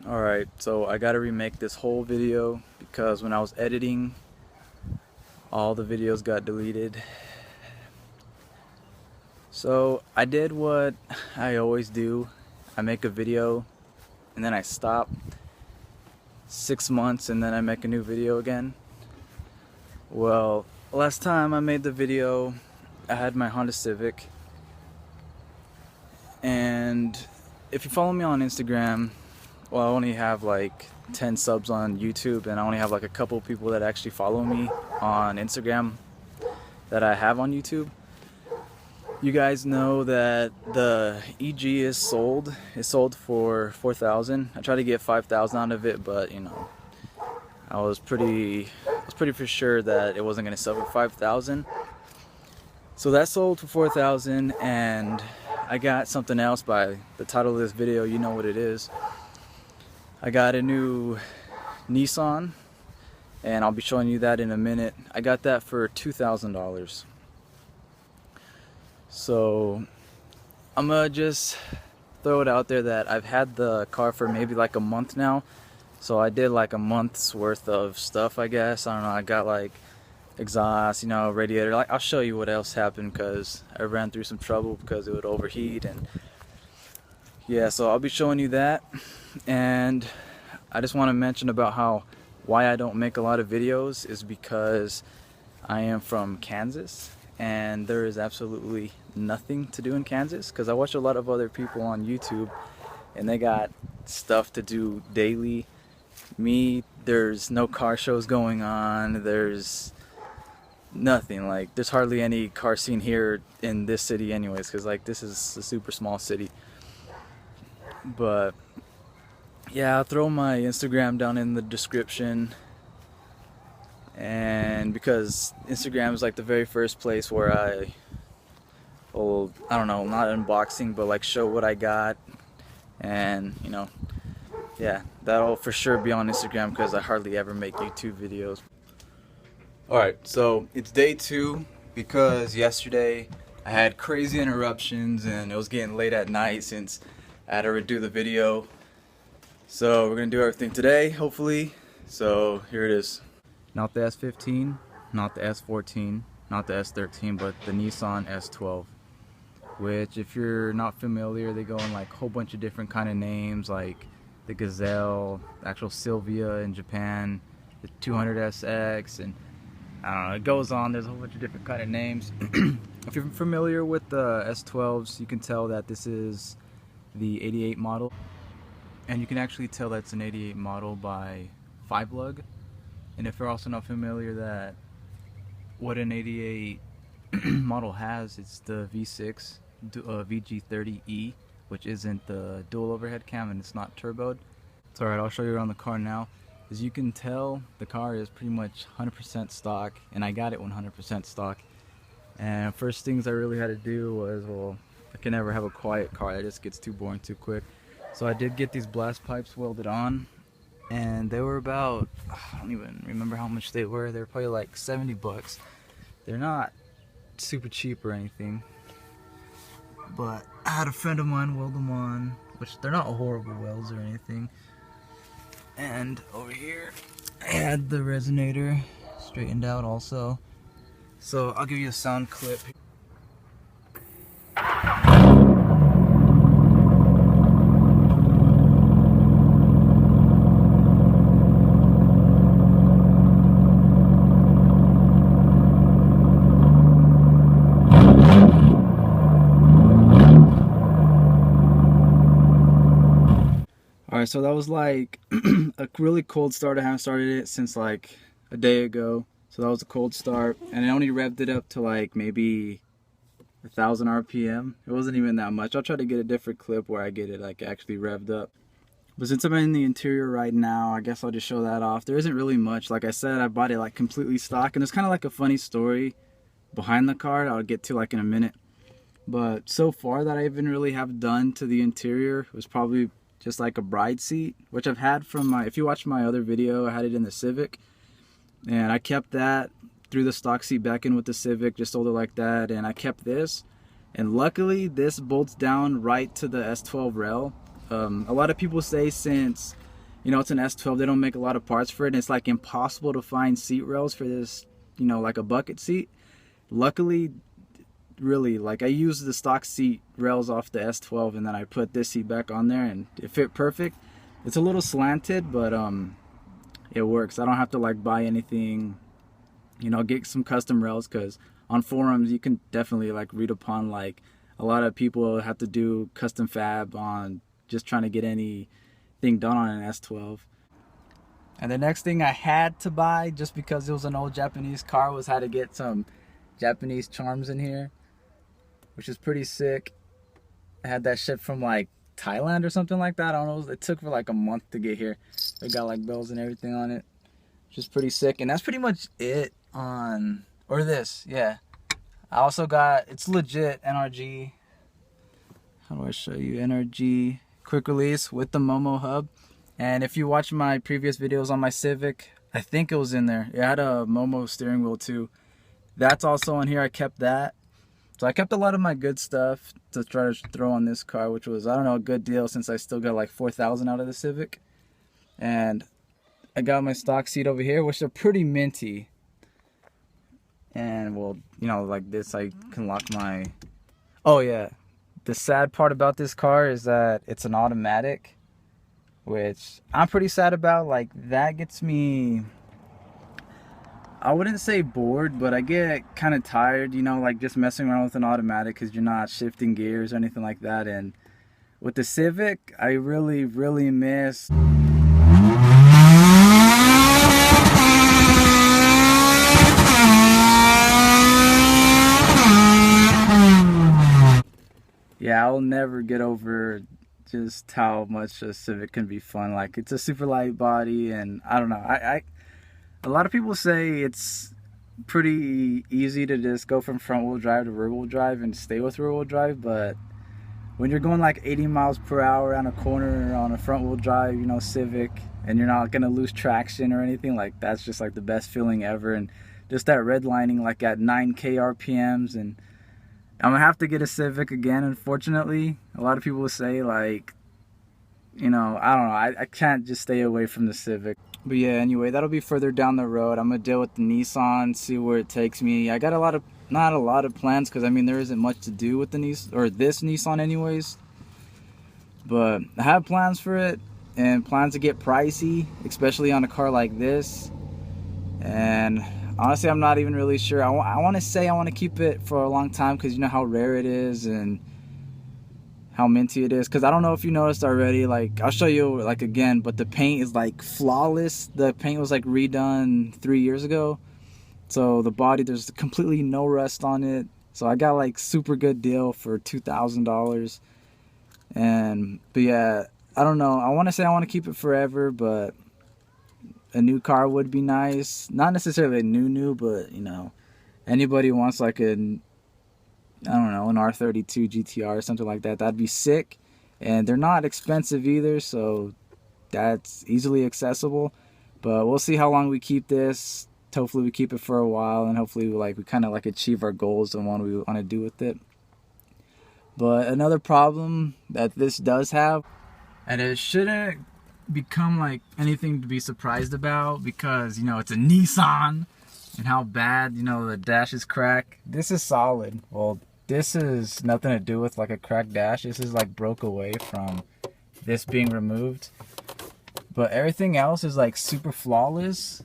Alright, so I gotta remake this whole video because when I was editing, all the videos got deleted. So I did what I always do. I make a video and then I stop 6 months and then I make a new video again. Well, last time I made the video, I had my Honda Civic, and if you follow me on Instagram, well, I only have like 10 subs on YouTube, and I only have like a couple people that actually follow me on Instagram that I have on YouTube. You guys know that the EG is sold. It's sold for $4,000. I tried to get $5,000 out of it, but you know, I was pretty for sure that it wasn't gonna sell for $5,000. So that sold for $4,000, and I got something else. By the title of this video, you know what it is. I got a new Nissan, and I'll be showing you that in a minute. I got that for $2,000. So I'm gonna just throw it out there that I've had the car for maybe like a month now. So I did like a month's worth of stuff, I guess. I don't know, I got like exhaust, you know, radiator. Like, I'll show you what else happened because I ran through some trouble because it would overheat, and yeah, so I'll be showing you that. And I just want to mention about why I don't make a lot of videos is because I am from Kansas and there is absolutely nothing to do in Kansas, because I watch a lot of other people on YouTube and they got stuff to do daily. Me, there's no car shows going on, there's nothing. Like, there's hardly any car scene here in this city anyways, because like this is a super small city. But yeah, I'll throw my Instagram down in the description, and because Instagram is like the very first place where I don't know, not unboxing, but like show what I got. And you know, yeah, that'll for sure be on Instagram because I hardly ever make YouTube videos. Alright, so it's day 2 because yesterday I had crazy interruptions and it was getting late at night since I had to redo the video. So we're gonna do everything today, hopefully. So here it is. Not the S15, not the S14, not the S13, but the Nissan S12. Which, if you're not familiar, they go in like a whole bunch of different kind of names, like the Gazelle, the actual Sylvia in Japan, the 200SX, and I don't know, it goes on. There's a whole bunch of different kind of names. If you're familiar with the S12s, you can tell that this is the 88 model, and you can actually tell that's an 88 model by 5-lug. And if you're also not familiar that what an 88 model has, it's the V6 VG30E, which isn't the dual overhead cam and it's not turboed. It's alright, I'll show you around the car now. As you can tell, the car is pretty much 100% stock, and I got it 100% stock. And first things I really had to do was, well, I can never have a quiet car, that just gets too boring too quick. So I did get these blast pipes welded on, and they were about, I don't even remember how much they were. They were probably like 70 bucks. They're not super cheap or anything, but I had a friend of mine weld them on, which they're not horrible welds or anything. And over here I had the resonator straightened out also. So I'll give you a sound clip. Alright, so that was like a really cold start. I haven't started it since like a day ago. So that was a cold start, and I only revved it up to like maybe 1,000 RPM. It wasn't even that much. I'll try to get a different clip where I get it like actually revved up. But since I'm in the interior right now, I guess I'll just show that off. There isn't really much. Like I said, I bought it like completely stock, and it's kind of like a funny story behind the car I'll get to like in a minute. But so far that I even really have done to the interior was probably just like a bride seat, which I've had from my, if you watch my other video, I had it in the Civic, and I kept that, threw the stock seat back in with the Civic, just sold it like that, and I kept this, and luckily this bolts down right to the S12 rail. A lot of people say since you know, it's an S12. They don't make a lot of parts for it, and it's like impossible to find seat rails for this, you know, like a bucket seat. Luckily, really, like I used the stock seat rails off the S12, and then I put this seat back on there, and it fit perfect. It's a little slanted, but it works. I don't have to like buy anything, you know, get some custom rails, because on forums you can definitely like read upon like a lot of people have to do custom fab on just trying to get anything done on an S12. And the next thing I had to buy, just because it was an old Japanese car, was how to get some Japanese charms in here, which is pretty sick. I had that shit from like Thailand or something like that. I don't know. It took for like a month to get here. They got like bells and everything on it, which is pretty sick. And that's pretty much it on, or this, yeah. I also got, it's legit NRG. How do I show you? NRG quick release with the Momo hub. And if you watch my previous videos on my Civic, I think it was in there. It had a Momo steering wheel too. That's also in here. I kept that. So I kept a lot of my good stuff to try to throw on this car, which was, I don't know, a good deal since I still got like 4,000 out of the Civic. And I got my stock seat over here, which are pretty minty. And well, you know, like this, I can lock my, oh yeah. The sad part about this car is that it's an automatic, which I'm pretty sad about. Like that gets me, I wouldn't say bored, but I get kind of tired, you know, like just messing around with an automatic because you're not shifting gears or anything like that. And with the Civic, I really, really miss. Yeah, I'll never get over just how much a Civic can be fun. Like it's a super light body, and I don't know. A lot of people say it's pretty easy to just go from front wheel drive to rear wheel drive and stay with rear wheel drive, but when you're going like 80 miles per hour on a corner on a front wheel drive, you know, Civic, and you're not gonna lose traction or anything, like that's just like the best feeling ever. And just that redlining like at 9K RPMs, and I'm gonna have to get a Civic again, unfortunately. A lot of people will say like, you know, I don't know, I can't just stay away from the Civic. But yeah, anyway, that'll be further down the road. I'm gonna deal with the Nissan, see where it takes me. I got not a lot of plans, because I mean there isn't much to do with the Nissan, or this Nissan anyways. But I have plans for it, and plans to get pricey, especially on a car like this. And honestly, I'm not even really sure. I want to say I want to keep it for a long time, because you know how rare it is and how minty it is. Because I don't know if you noticed already, like I'll show you like again, but the paint is like flawless. The paint was like redone 3 years ago, so the body, there's completely no rust on it. So I got like super good deal for $2,000. But yeah, I don't know, I want to say I want to keep it forever, but a new car would be nice. Not necessarily a new, but you know, anybody wants like a, I don't know, an R32 GTR or something like that, that'd be sick. And they're not expensive either, so that's easily accessible. But we'll see how long we keep this. Hopefully we keep it for a while, and hopefully we kind of like achieve our goals and what we want to do with it. But another problem that this does have, and it shouldn't become like anything to be surprised about, because you know it's a Nissan and how bad, you know, the dash is cracked. This is solid. Well, this is nothing to do with like a cracked dash. This is like broke away from this being removed, but everything else is like super flawless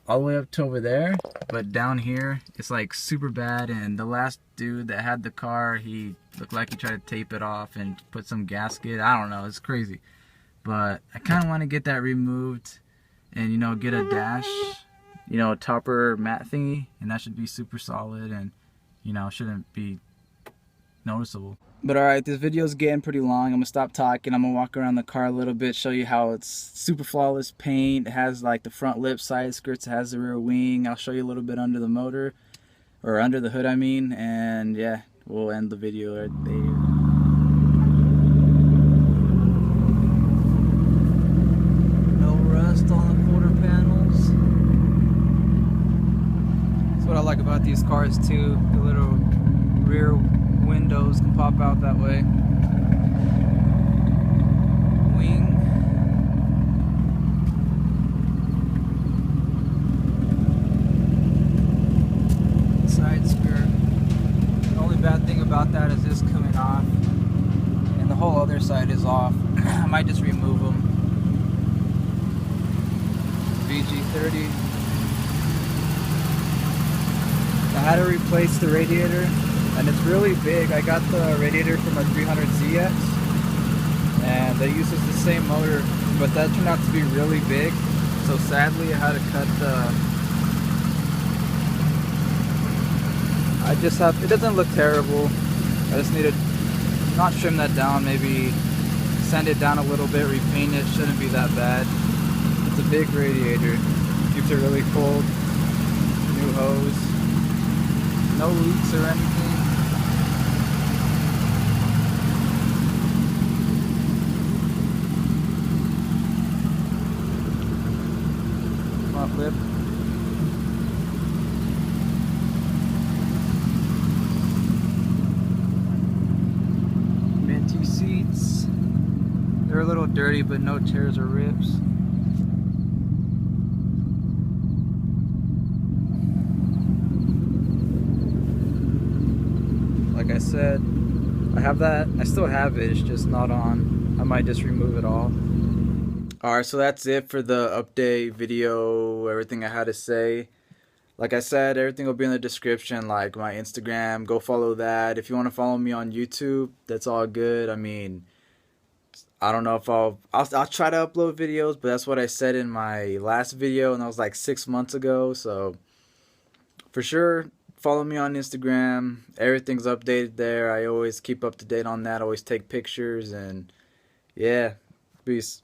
all the way up to over there. But down here it's like super bad, and the last dude that had the car, he looked like he tried to tape it off and put some gasket. I don't know, it's crazy. But I kind of want to get that removed and, you know, get a dash, you know, a topper matte thingy, and that should be super solid and, you know, shouldn't be noticeable. But alright, this video is getting pretty long. I'm going to stop talking. I'm going to walk around the car a little bit, show you how it's super flawless paint. It has like the front lip, side skirts, it has the rear wing. I'll show you a little bit under the motor, or under the hood I mean, and yeah, we'll end the video right there. On the quarter panels. That's what I like about these cars too. The little rear windows can pop out that way. Wing. dirty. I had to replace the radiator, and it's really big. I got the radiator from a 300ZX, and it uses the same motor, but that turned out to be really big. So sadly, I had to cut the. It doesn't look terrible. I just need to not trim that down, maybe sand it down a little bit, repaint it. Shouldn't be that bad. It's a big radiator. Keeps it really cold. New hose. No leaks or anything. Come on, flip. Minty seats. They're a little dirty, but no tears or rips. Like I said, I have that. I still have it. It's just not on. I might just remove it all. Alright, so that's it for the update video, everything I had to say. Like I said, everything will be in the description, like my Instagram. Go follow that. If you want to follow me on YouTube, that's all good. I mean, I don't know if I'll try to upload videos, but that's what I said in my last video, and that was like 6 months ago. So for sure, follow me on Instagram. Everything's updated there. I always keep up to date on that. I always take pictures, and yeah, peace.